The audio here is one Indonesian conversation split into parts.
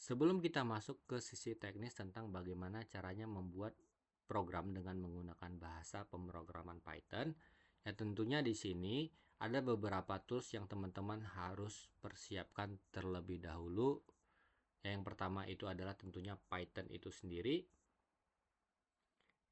Sebelum kita masuk ke sisi teknis tentang bagaimana caranya membuat program dengan menggunakan bahasa pemrograman Python, ya tentunya di sini ada beberapa tools yang teman-teman harus persiapkan terlebih dahulu. Yang pertama itu adalah tentunya Python itu sendiri.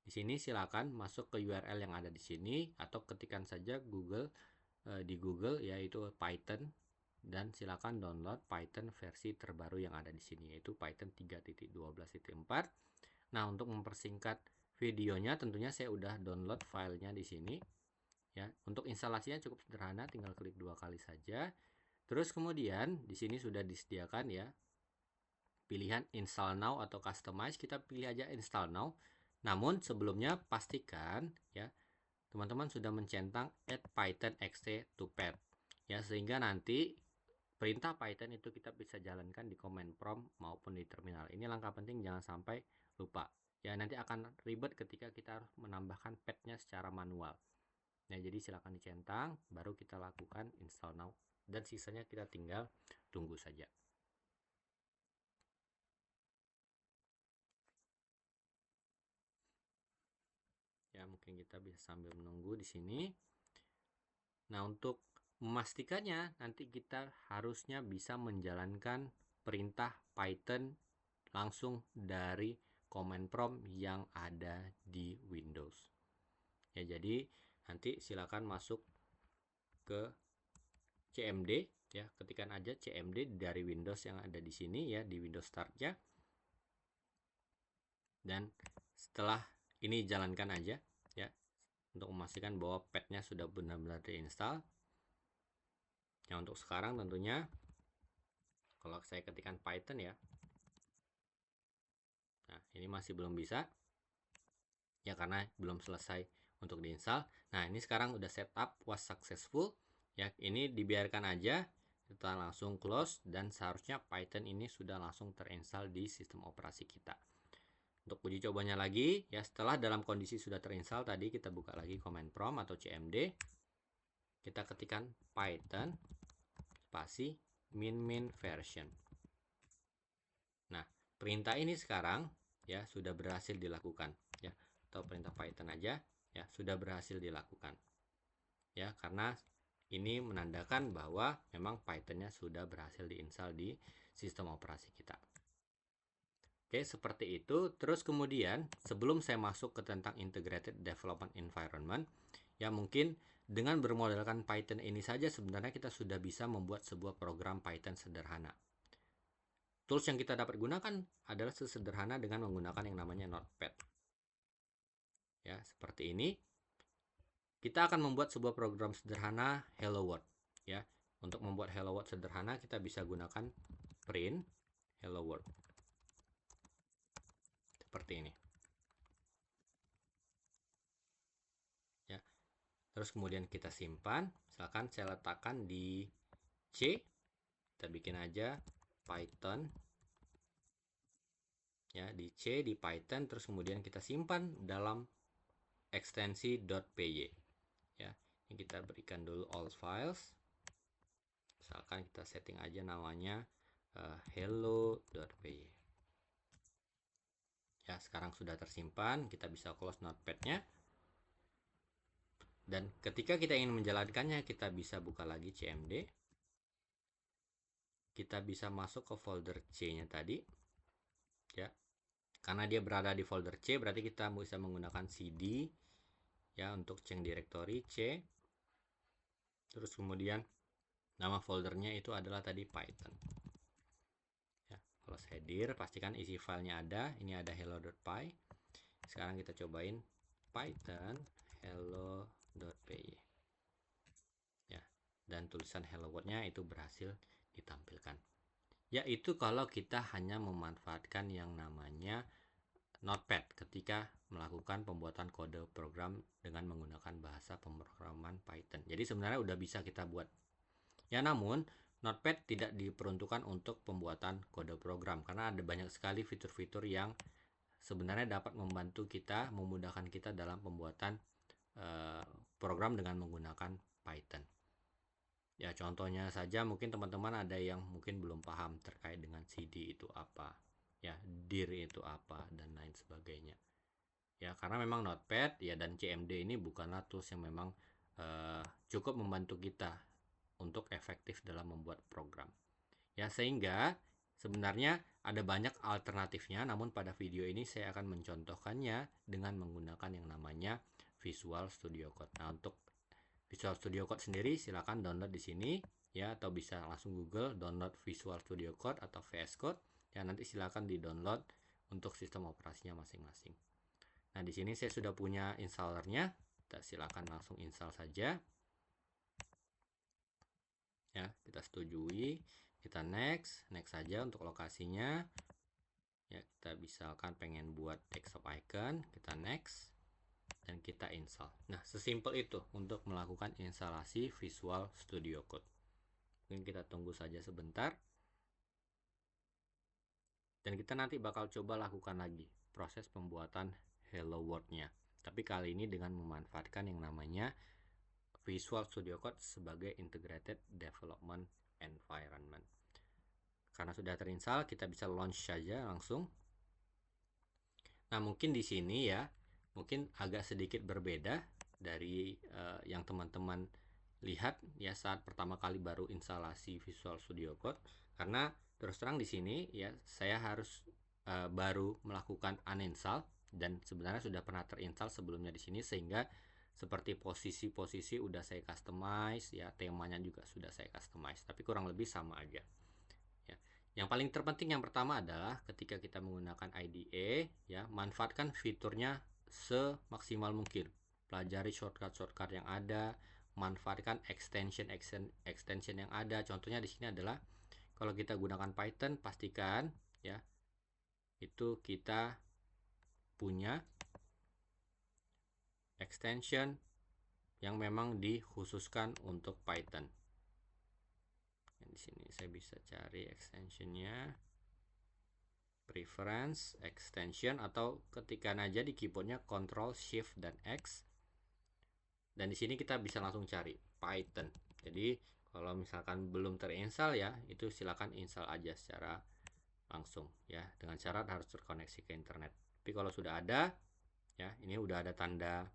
Di sini silakan masuk ke URL yang ada di sini atau ketikkan saja di Google yaitu Python dan silakan download Python versi terbaru yang ada di sini yaitu Python 3.12.4. Nah, untuk mempersingkat videonya tentunya saya udah download filenya di sini ya. Untuk instalasinya cukup sederhana, tinggal klik 2 kali saja. Terus kemudian di sini sudah disediakan ya pilihan install now atau customize, kita pilih aja install now. Namun sebelumnya pastikan ya teman-teman sudah mencentang add Python exe to pad ya, sehingga nanti perintah Python itu kita bisa jalankan di command prompt maupun di terminal. Ini langkah penting, jangan sampai lupa ya, nanti akan ribet ketika kita harus menambahkan padnya secara manual. Nah, jadi silakan dicentang baru kita lakukan install now dan sisanya kita tinggal tunggu saja. Ya, mungkin kita bisa sambil menunggu di sini. Nah, untuk memastikannya nanti kita harusnya bisa menjalankan perintah Python langsung dari command prompt yang ada di Windows. Ya, jadi nanti silakan masuk ke CMD ya, ketikan aja CMD dari Windows yang ada di sini ya, di Windows Start ya. Dan setelah ini jalankan aja ya untuk memastikan bahwa padnya sudah benar-benar diinstal. Ya, untuk sekarang tentunya kalau saya ketikkan Python ya, nah ini masih belum bisa ya karena belum selesai untuk diinstal. Nah, ini sekarang udah setup was successful ya, ini dibiarkan aja, kita langsung close dan seharusnya Python ini sudah langsung terinstall di sistem operasi kita. Untuk uji cobanya lagi ya, setelah dalam kondisi sudah terinstall tadi, kita buka lagi command prompt atau CMD, kita ketikkan Python spasi min version. Nah, perintah ini sekarang ya sudah berhasil dilakukan ya, atau perintah Python aja ya sudah berhasil dilakukan ya, karena ini menandakan bahwa memang Pythonnya sudah berhasil diinstal di sistem operasi kita. Oke, seperti itu. Terus kemudian sebelum saya masuk ke tentang integrated development environment ya, mungkin dengan bermodalkan Python ini saja sebenarnya kita sudah bisa membuat sebuah program Python sederhana. Tools yang kita dapat gunakan adalah sesederhana dengan menggunakan yang namanya Notepad. Ya, seperti ini. Kita akan membuat sebuah program sederhana Hello World. Ya, untuk membuat Hello World sederhana kita bisa gunakan print Hello World. Seperti ini. Ya. Terus kemudian kita simpan. Misalkan saya letakkan di C. Kita bikin aja Python. Ya, di C di Python, terus kemudian kita simpan dalam ekstensi .py. Ya, ini kita berikan dulu all files. Misalkan kita setting aja namanya hello.py. Ya, sekarang sudah tersimpan, kita bisa close notepad-nya. Dan ketika kita ingin menjalankannya, kita bisa buka lagi CMD. Kita bisa masuk ke folder C-nya tadi. Ya. Karena dia berada di folder C, berarti kita bisa menggunakan CD ya untuk change directory C. Terus kemudian nama foldernya itu adalah tadi Python. Ya, kalau saya dir, pastikan isi filenya ada. Ini ada hello.py. Sekarang kita cobain Python hello.py. Ya, dan tulisan hello world-nya itu berhasil ditampilkan. Yaitu kalau kita hanya memanfaatkan yang namanya Notepad ketika melakukan pembuatan kode program dengan menggunakan bahasa pemrograman Python. Jadi sebenarnya udah bisa kita buat. Ya, namun Notepad tidak diperuntukkan untuk pembuatan kode program karena ada banyak sekali fitur-fitur yang sebenarnya dapat membantu kita, memudahkan kita dalam pembuatan program dengan menggunakan Python. Ya, contohnya saja mungkin teman-teman ada yang mungkin belum paham terkait dengan CD itu apa, ya, dir itu apa, dan lain sebagainya. Ya, karena memang Notepad ya dan CMD ini bukanlah tools yang memang cukup membantu kita untuk efektif dalam membuat program. Ya, sehingga sebenarnya ada banyak alternatifnya, namun pada video ini saya akan mencontohkannya dengan menggunakan yang namanya Visual Studio Code. Nah, untuk Visual Studio Code sendiri silakan download di sini ya, atau bisa langsung Google download Visual Studio Code atau VS Code. Ya, nanti silakan di-download untuk sistem operasinya masing-masing. Nah, di sini saya sudah punya installernya. Kita silakan langsung install saja. Ya, kita setujui, kita next saja untuk lokasinya. Ya, kita misalkan pengen buat desktop icon, kita next dan kita install. Nah, sesimpel itu untuk melakukan instalasi Visual Studio Code. Mungkin kita tunggu saja sebentar. Dan kita nanti bakal coba lakukan lagi proses pembuatan Hello World-nya. Tapi kali ini dengan memanfaatkan yang namanya Visual Studio Code sebagai Integrated Development Environment. Karena sudah terinstall, kita bisa launch saja langsung. Nah, mungkin di sini ya, mungkin agak sedikit berbeda dari yang teman-teman lihat ya saat pertama kali baru instalasi Visual Studio Code. Karena terus terang di sini ya, saya harus baru melakukan uninstall dan sebenarnya sudah pernah terinstall sebelumnya di sini, sehingga seperti posisi-posisi udah saya customize ya, temanya juga sudah saya customize, tapi kurang lebih sama aja ya. Yang paling terpenting yang pertama adalah ketika kita menggunakan IDE ya, manfaatkan fiturnya semaksimal mungkin. Pelajari shortcut yang ada, manfaatkan extension yang ada. Contohnya di sini adalah kalau kita gunakan Python, pastikan ya itu kita punya extension yang memang dikhususkan untuk Python. Di sini saya bisa cari extensionnya, preference, extension, atau ketikkan aja di keyboardnya Ctrl Shift dan X. Dan di sini kita bisa langsung cari Python. Jadi kalau misalkan belum terinstall ya, itu silakan install aja secara langsung ya, dengan syarat harus terkoneksi ke internet. Tapi kalau sudah ada ya, ini udah ada tanda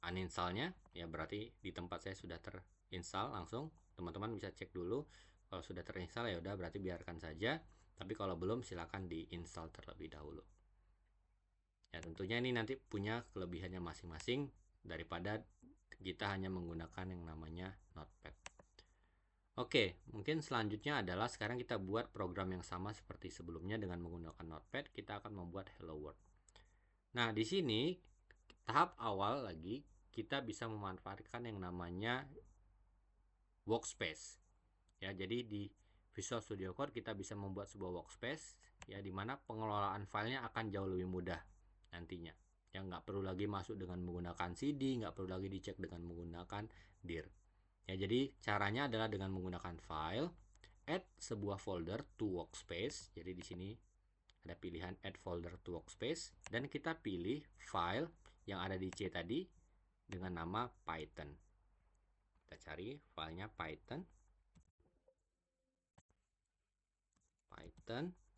uninstallnya ya, berarti di tempat saya sudah terinstall langsung. Teman-teman bisa cek dulu, kalau sudah terinstall ya udah, berarti biarkan saja. Tapi kalau belum, silakan diinstal terlebih dahulu. Ya, tentunya ini nanti punya kelebihannya masing-masing daripada kita hanya menggunakan yang namanya Notepad. Oke, mungkin selanjutnya adalah sekarang kita buat program yang sama seperti sebelumnya dengan menggunakan Notepad. Kita akan membuat Hello World. Nah, di sini tahap awal lagi kita bisa memanfaatkan yang namanya workspace. Ya, jadi di Visual Studio Code kita bisa membuat sebuah workspace ya, di mana pengelolaan filenya akan jauh lebih mudah nantinya. Yang nggak perlu lagi masuk dengan menggunakan CD, nggak perlu lagi dicek dengan menggunakan dir. Ya, jadi caranya adalah dengan menggunakan file, add sebuah folder to workspace. Jadi di sini ada pilihan add folder to workspace dan kita pilih file yang ada di C tadi dengan nama Python. Kita cari filenya Python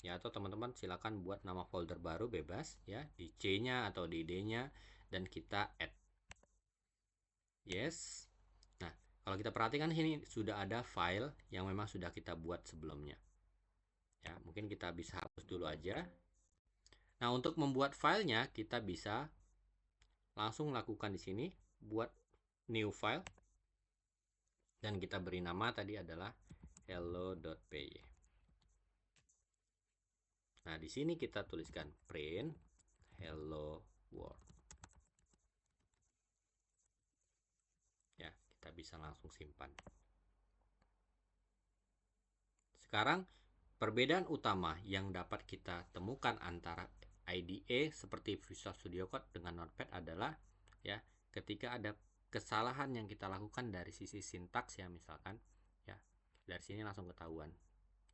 ya, atau teman-teman silakan buat nama folder baru bebas ya, di C-nya atau di D-nya, dan kita add. Yes. Nah, kalau kita perhatikan sini sudah ada file yang memang sudah kita buat sebelumnya. Ya, mungkin kita bisa hapus dulu aja. Nah, untuk membuat filenya kita bisa langsung lakukan di sini, buat new file, dan kita beri nama tadi adalah hello.py. Nah, di sini kita tuliskan print hello world. Ya, kita bisa langsung simpan. Sekarang perbedaan utama yang dapat kita temukan antara IDE seperti Visual Studio Code dengan Notepad adalah ya, ketika ada kesalahan yang kita lakukan dari sisi sintaks ya, misalkan ya, dari sini langsung ketahuan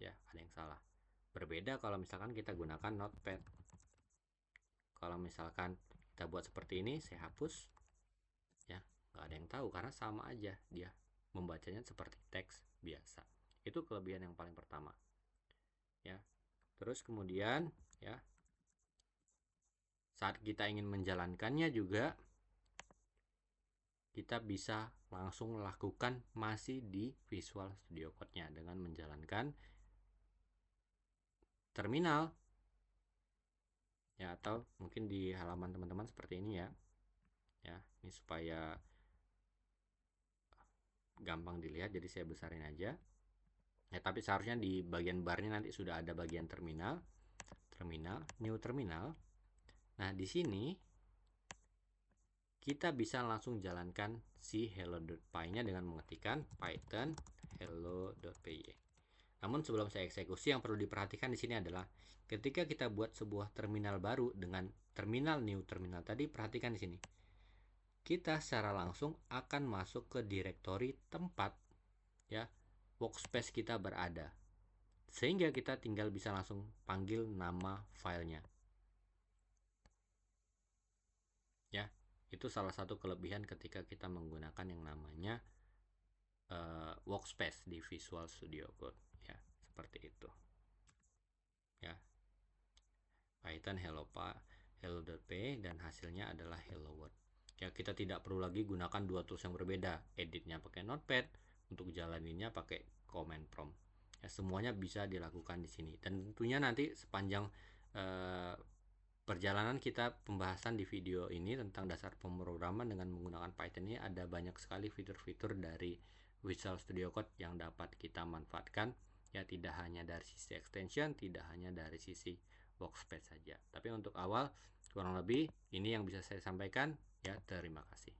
ya ada yang salah. Berbeda kalau misalkan kita gunakan Notepad. Kalau misalkan kita buat seperti ini, saya hapus ya, nggak ada yang tahu karena sama aja dia membacanya seperti teks biasa. Itu kelebihan yang paling pertama ya. Terus kemudian ya, saat kita ingin menjalankannya juga kita bisa langsung lakukan masih di Visual Studio Code-nya dengan menjalankan terminal ya, atau mungkin di halaman teman-teman seperti ini ya. Ya, ini supaya gampang dilihat jadi saya besarin aja. Ya, tapi seharusnya di bagian barnya nanti sudah ada bagian terminal, new terminal. Nah, di sini kita bisa langsung jalankan si hello.py-nya dengan mengetikkan python hello.py. Namun sebelum saya eksekusi, yang perlu diperhatikan di sini adalah ketika kita buat sebuah terminal baru dengan terminal new terminal tadi, perhatikan di sini. Kita secara langsung akan masuk ke direktori tempat ya workspace kita berada. Sehingga kita tinggal bisa langsung panggil nama filenya. Ya, itu salah satu kelebihan ketika kita menggunakan yang namanya workspace di Visual Studio Code ya, seperti itu ya. Python hello.py dan hasilnya adalah hello world ya. Kita tidak perlu lagi gunakan dua tools yang berbeda, editnya pakai notepad, untuk jalaninnya pakai command prompt ya. Semuanya bisa dilakukan di sini, dan tentunya nanti sepanjang perjalanan kita pembahasan di video ini tentang dasar pemrograman dengan menggunakan Python ini, ada banyak sekali fitur-fitur dari Visual Studio Code yang dapat kita manfaatkan ya, tidak hanya dari sisi extension, tidak hanya dari sisi workspace saja. Tapi untuk awal kurang lebih ini yang bisa saya sampaikan ya. Terima kasih.